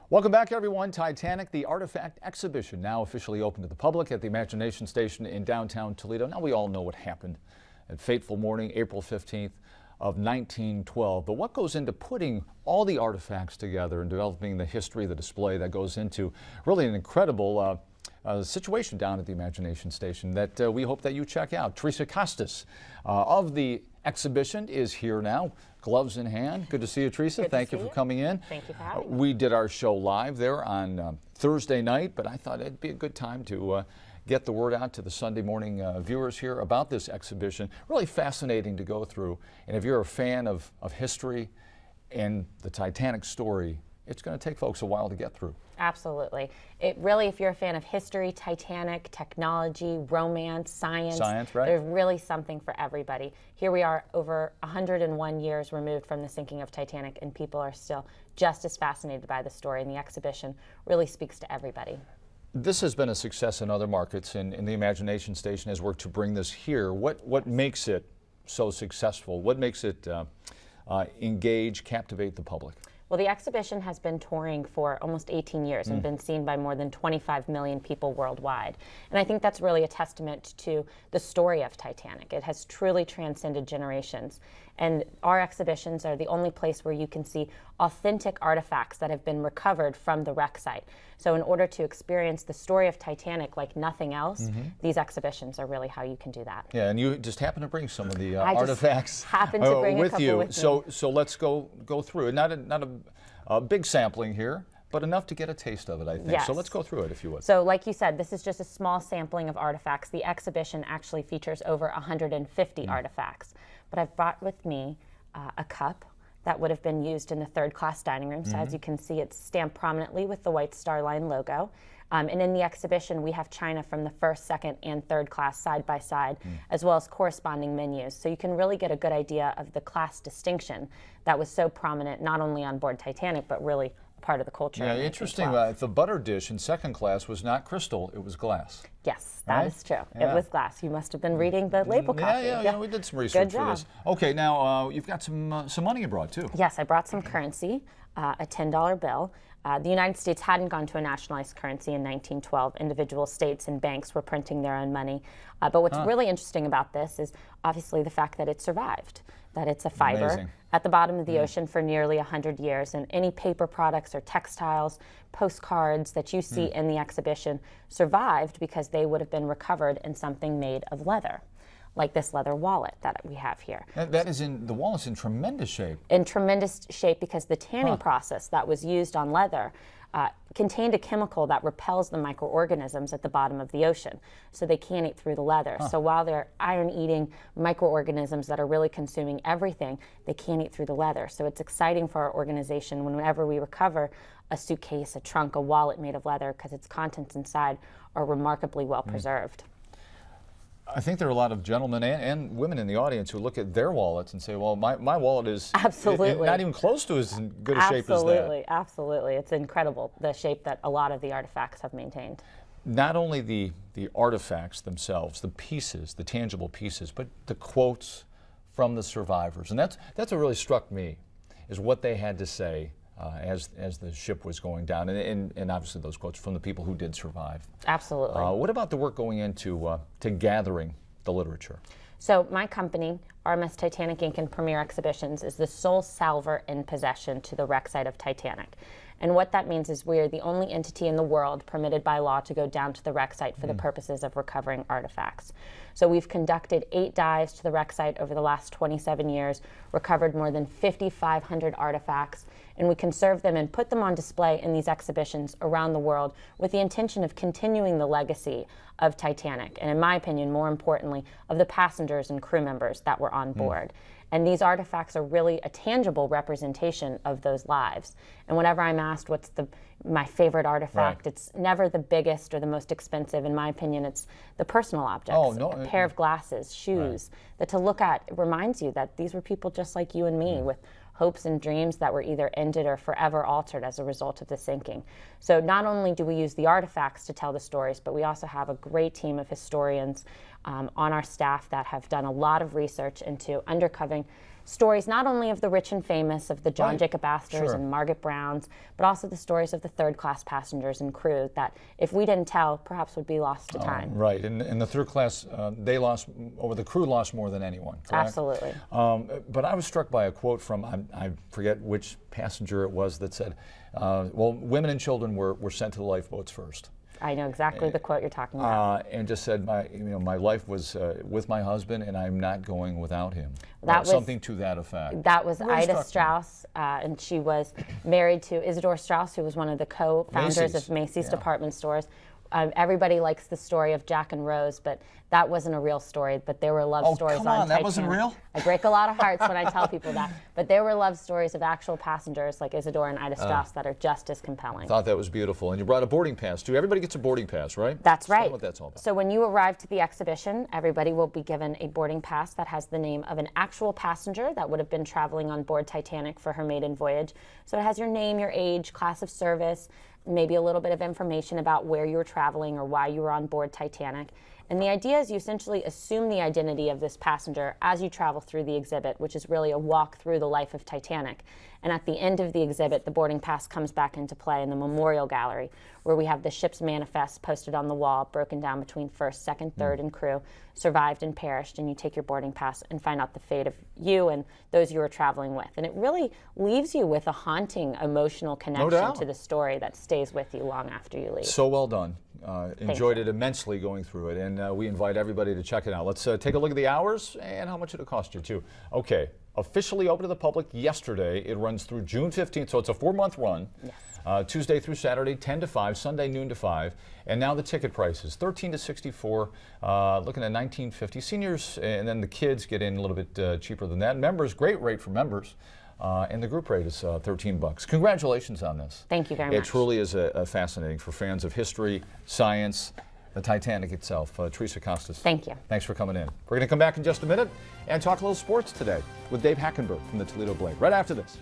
Welcome back, everyone. Titanic, the Artifact Exhibition, now officially open to the public at the Imagination Station in downtown Toledo. Now we all know what happened that fateful morning, April 15th of 1912. But what goes into putting all the artifacts together and developing the history of the display that goes into really an incredible situation down at the Imagination Station that we hope that you check out. Teresa Costas of the exhibition is here now, gloves in hand. Good to see you, Teresa. Thank you for coming in. Thank you for having me. We did our show live there on Thursday night, but I thought it'd be a good time to get the word out to the Sunday morning viewers here about this exhibition. Really fascinating to go through. And if you're a fan of history and the Titanic story, it's going to take folks a while to get through. Absolutely. It really, if you're a fan of history, Titanic, technology, romance, science, right? There's really something for everybody. Here we are over 101 years removed from the sinking of Titanic, and people are still just as fascinated by the story, and the exhibition really speaks to everybody. This has been a success in other markets, and the Imagination Station has worked to bring this here. What makes it so successful? What makes it engage, captivate the public? Well, the exhibition has been touring for almost 18 years and been seen by more than 25 million people worldwide. And I think that's really a testament to the story of Titanic. It has truly transcended generations. And our exhibitions are the only place where you can see authentic artifacts that have been recovered from the wreck site. So in order to experience the story of Titanic like nothing else, these exhibitions are really how you can do that. Yeah, and you just happen to bring some of the artifacts happen to bring with a couple you. with So let's go through it. Not a big sampling here, but enough to get a taste of it, I think. Yes. So let's go through it, if you would. So like you said, this is just a small sampling of artifacts. The exhibition actually features over 150 artifacts. But I've brought with me a cup that would have been used in the third-class dining room. So as you can see, it's stamped prominently with the White Star Line logo. And in the exhibition, we have china from the first, second, and third class side by side, as well as corresponding menus. So you can really get a good idea of the class distinction that was so prominent, not only on board Titanic, but really part of the culture. Yeah, interesting. The butter dish in second class was not crystal, it was glass. Yes, that is true. Yeah. It was glass. You must have been reading the label copy. Yeah, we did some research for this. Okay, now you've got some money you brought too. Yes, I brought some currency, a $10 bill. The United States hadn't gone to a nationalized currency in 1912. Individual states and banks were printing their own money. But what's really interesting about this is obviously the fact that it survived, that it's a fiber at the bottom of the ocean for nearly 100 years. And any paper products or textiles, postcards that you see in the exhibition survived because they would have been recovered in something made of leather, like this leather wallet that we have here. The wallet's in tremendous shape. In tremendous shape because the tanning process that was used on leather contained a chemical that repels the microorganisms at the bottom of the ocean, so they can't eat through the leather. So while they're iron-eating microorganisms that are really consuming everything, they can't eat through the leather. So it's exciting for our organization whenever we recover a suitcase, a trunk, a wallet made of leather, because its contents inside are remarkably well preserved. I think there are a lot of gentlemen and women in the audience who look at their wallets and say, well, my wallet is absolutely not even close to as good a shape as that. Absolutely. It's incredible, the shape that a lot of the artifacts have maintained. Not only the artifacts themselves, the pieces, the tangible pieces, but the quotes from the survivors. And that's what really struck me, is what they had to say as the ship was going down, and obviously those quotes from the people who did survive. Absolutely. What about the work going into to gathering the literature? So my company, RMS Titanic Inc. and Premier Exhibitions, is the sole salver in possession to the wreck site of Titanic. And what that means is we are the only entity in the world permitted by law to go down to the wreck site for the purposes of recovering artifacts. So we've conducted 8 dives to the wreck site over the last 27 years, recovered more than 5,500 artifacts, and we conserve them and put them on display in these exhibitions around the world with the intention of continuing the legacy of Titanic, and in my opinion, more importantly, of the passengers and crew members that were on board. And these artifacts are really a tangible representation of those lives. And whenever I'm asked what's my favorite artifact, it's never the biggest or the most expensive. In my opinion, it's the personal objects, a pair of glasses, shoes, that to look at, it reminds you that these were people just like you and me with hopes and dreams that were either ended or forever altered as a result of the sinking. So not only do we use the artifacts to tell the stories, but we also have a great team of historians on our staff that have done a lot of research into uncovering stories not only of the rich and famous, of the John Right. Jacob Astors Sure. and Margaret Browns, but also the stories of the third-class passengers and crew that, if we didn't tell, perhaps would be lost to time. Right, and the third class, they lost, or the crew lost more than anyone, correct? Absolutely. But I was struck by a quote from, I forget which passenger it was, that said, well, women and children were sent to the lifeboats first. I know exactly the quote you're talking about. And just said, my life was with my husband, and I'm not going without him. That was- something to that effect. That was Really Ida struck me. Strauss, and she was married to Isidore Strauss, who was one of the co-founders Macy's. of Macy's Yeah. department stores. Everybody likes the story of Jack and Rose, but that wasn't a real story. But there were love stories come on on, that Titanic. wasn't real? I break a lot of hearts when I tell people that. But there were love stories of actual passengers like Isidore and Ida Strauss that are just as compelling. Thought that was beautiful. And you brought a boarding pass, too. Everybody gets a boarding pass, right? That's Tell me right. what that's all about. So when you arrive to the exhibition, everybody will be given a boarding pass that has the name of an actual passenger that would have been traveling on board Titanic for her maiden voyage. So it has your name, your age, class of service, maybe a little bit of information about where you were traveling or why you were on board Titanic. And the idea is you essentially assume the identity of this passenger as you travel through the exhibit, which is really a walk through the life of Titanic. And at the end of the exhibit, the boarding pass comes back into play in the memorial gallery, where we have the ship's manifest posted on the wall, broken down between first, second, third, and crew, survived and perished. And you take your boarding pass and find out the fate of you and those you were traveling with. And it really leaves you with a haunting emotional connection doubt. to the story that stays with you long after you leave. So well done. Enjoyed you. it immensely going through it, and we invite everybody to check it out. Let's take a look at the hours and how much it'll cost you, too. Okay, officially open to the public yesterday. It runs through June 15th, so it's a 4-month run. Yes. Tuesday through Saturday, 10 to 5, Sunday noon to 5. And now the ticket prices, 13 to 64, looking at 19.50. Seniors and then the kids get in a little bit cheaper than that. Members, great rate for members. And the group rate is $13. Congratulations on this. Thank you very much. It truly is fascinating for fans of history, science, the Titanic itself. Teresa Costas. Thank you. Thanks for coming in. We're going to come back in just a minute and talk a little sports today with Dave Hackenberg from the Toledo Blade right after this.